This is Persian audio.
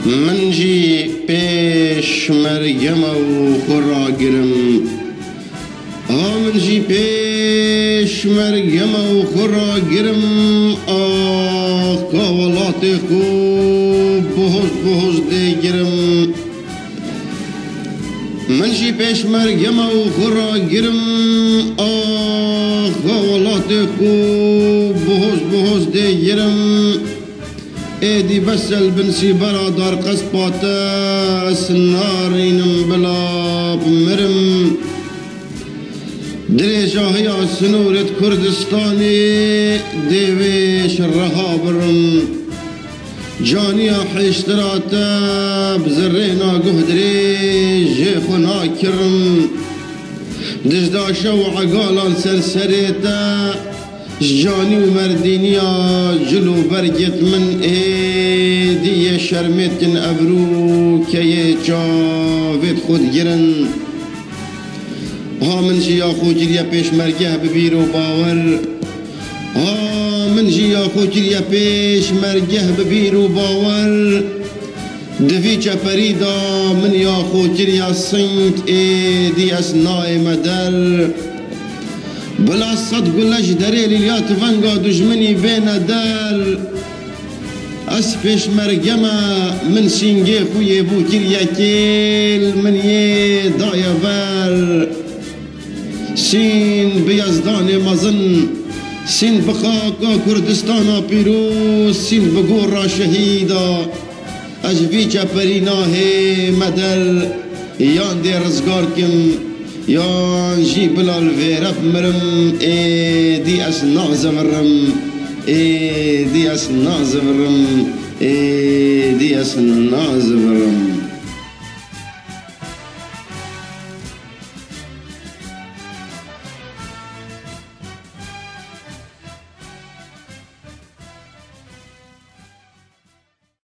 من جی پیش مریم و خورا گرم من جی پیش مریم و خورا گرم کاولات خوب بهز دی گرم من جی پیش مریم و خورا گرم کاولات خوب بهز دی گرم ایدی بسل بنسی برادر قصبات سنارینم بلا بمرم دری جاهی سنورت کردستانی دیویش رها برم جانی حیشترات بزرینا گهدری جیخونا کرم دزداشا و عقالان سرسریتا جانی و مردینیا جلو برگت من ایدی شرمتن ابرو که یه چاوید خود گرن من جیا خو جریا پیش مرگه ببیر و باور من جیا خو جریا پیش مرگه ببیر و باور دفی چپریدا من یا خو جریا سنت ایدی اسنای مدر بلا صد گلش دری لیات ونگا دجمنی بین در اس پیش مرگما من سینگی خوی بو جریا کیل من یه دایا بر سین بیازدان مزن سین بخاکا کردستانا پیروز سین بگورا شهیدا اجوی چپرینا ہے مدر یان دی رزگار کم یان جی بلال ویرب مرم دی اس نازورم دی اس نازورم دی اس نازورم